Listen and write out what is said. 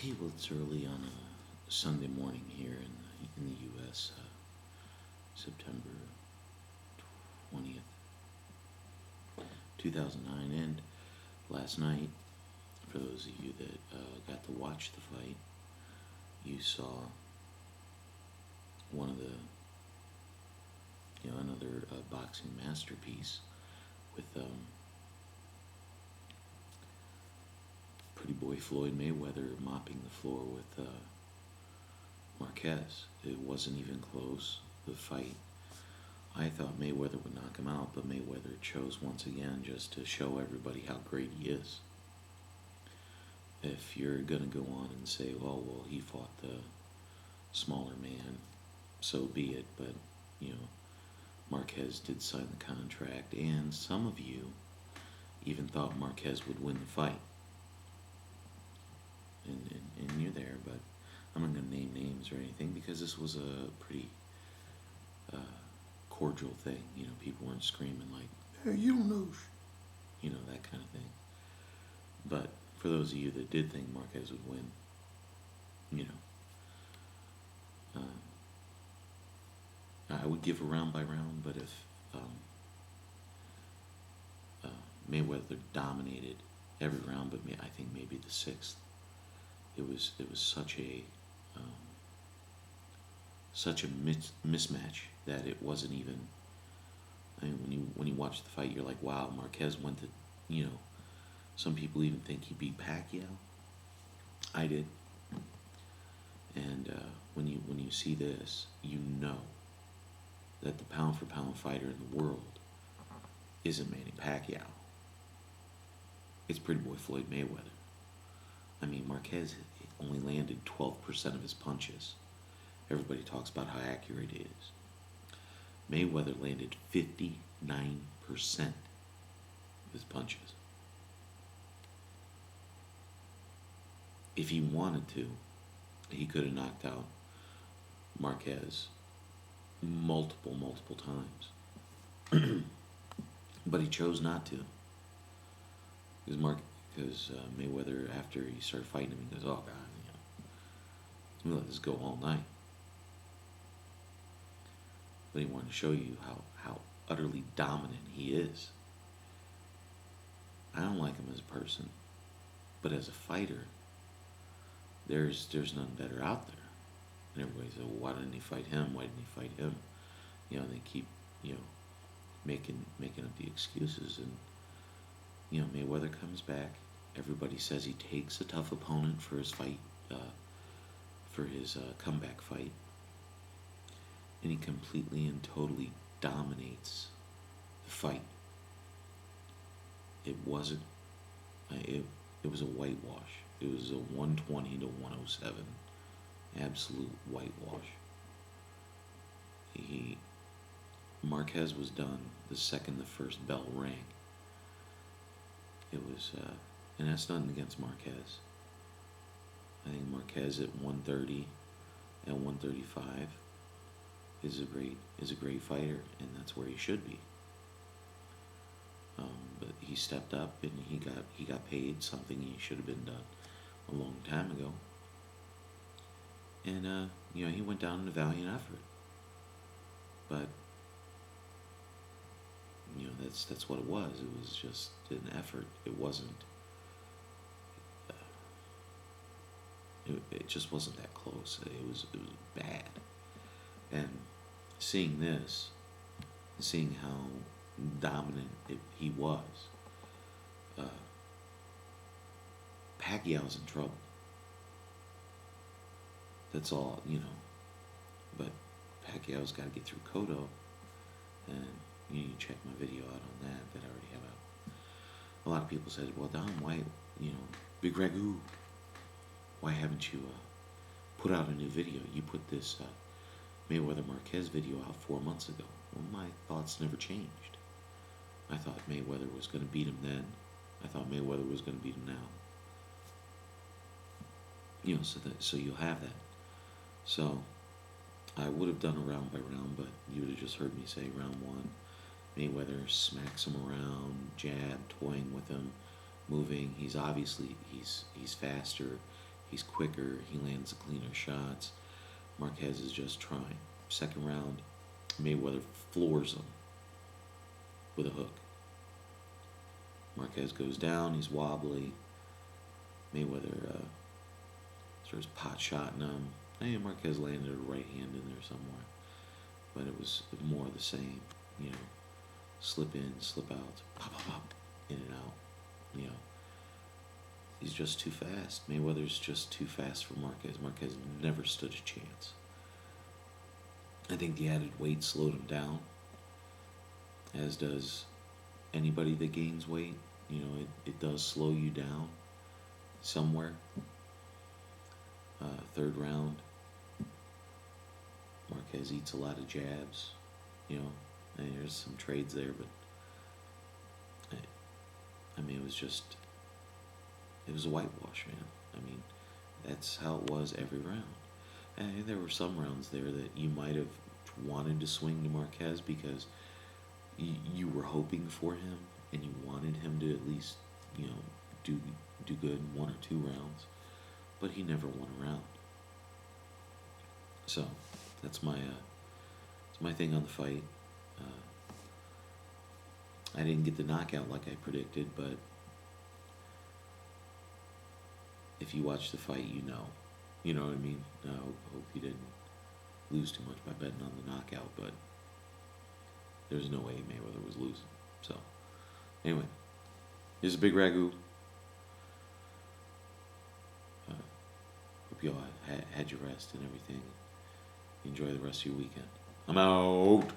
Hey, well, it's early on a Sunday morning here in the U.S., September 20th, 2009. And last night, for those of you that got to watch the fight, you saw one of the, another boxing masterpiece with Pretty Boy Floyd Mayweather mopping the floor with Marquez. It wasn't even close, the fight. I thought Mayweather would knock him out, but Mayweather chose once again just to show everybody how great he is. If you're going to go on and say, oh, well, he fought the smaller man, so be it, but, Marquez did sign the contract, and some of you even thought Marquez would win the fight. And you're there, but I'm not going to name names or anything because this was a pretty cordial thing. People weren't screaming like, hey, you don't know, that kind of thing. But for those of you that did think Marquez would win, I would give a round by round, but if Mayweather dominated every round, but I think maybe the sixth, it was such a mismatch that it wasn't even. I mean, when you watch the fight, you're like, wow, Marquez went to, some people even think he beat Pacquiao. I did. And when you see this, you know that the pound for pound fighter in the world isn't Manny Pacquiao. It's Pretty Boy Floyd Mayweather. I mean, Marquez only landed 12% of his punches. Everybody talks about how accurate he is. Mayweather landed 59% of his punches. If he wanted to, he could have knocked out Marquez multiple times. But he chose not to. Because Mayweather, after he started fighting him, he goes, oh, God, we let this go all night. But he wanted to show you how utterly dominant he is. I don't like him as a person, but as a fighter, there's none better out there. And everybody says, well, why didn't he fight him? Why didn't he fight him? They keep, making up the excuses. And, Mayweather comes back. Everybody says he takes a tough opponent for his fight, for his comeback fight. And he completely and totally dominates the fight. It wasn't, it was a whitewash. It was a 120 to 107. Absolute whitewash. Marquez was done the second the first bell rang. It was, and that's nothing against Marquez. I think Marquez at 130 and 135 is a great fighter, and that's where he should be. But he stepped up and he got paid something he should have been done a long time ago. And he went down in a valiant effort. But that's what it was. It was just an effort. It wasn't. It just wasn't that close. It was bad. And seeing this, seeing how dominant he was, Pacquiao's in trouble. That's all, But Pacquiao's got to get through Cotto, and you check my video out on that I already have out. A lot of people said, well, Don, why, Bigragu, why haven't you put out a new video? You put this Mayweather Marquez video out 4 months ago. Well, my thoughts never changed. I thought Mayweather was going to beat him then. I thought Mayweather was going to beat him now. So you'll have that. So I would have done a round by round, but you would have just heard me say round one. Mayweather smacks him around, jab, toying with him, moving. He's obviously he's faster. He's quicker. He lands the cleaner shots. Marquez is just trying. Second round, Mayweather floors him with a hook. Marquez goes down. He's wobbly. Mayweather starts pot shotting him. And Marquez landed a right hand in there somewhere, but it was more of the same. You know, slip in, slip out, pop, pop, pop, in and out. You know, he's just too fast. Mayweather's just too fast for Marquez. Marquez never stood a chance. I think the added weight slowed him down, as does anybody that gains weight. You know, it does slow you down somewhere. Third round, Marquez eats a lot of jabs. You know, and there's some trades there, but I mean, it was a whitewash, man. I mean, that's how it was every round. And there were some rounds there that you might have wanted to swing to Marquez because you were hoping for him and you wanted him to at least, you know, do good in one or two rounds, but he never won a round. So that's my thing on the fight. I didn't get the knockout like I predicted, but if you watch the fight, you know. You know what I mean? I hope you didn't lose too much by betting on the knockout, but there's no way Mayweather was losing. So, anyway, this is Bigragu. Hope you all had your rest and everything. Enjoy the rest of your weekend. I'm out.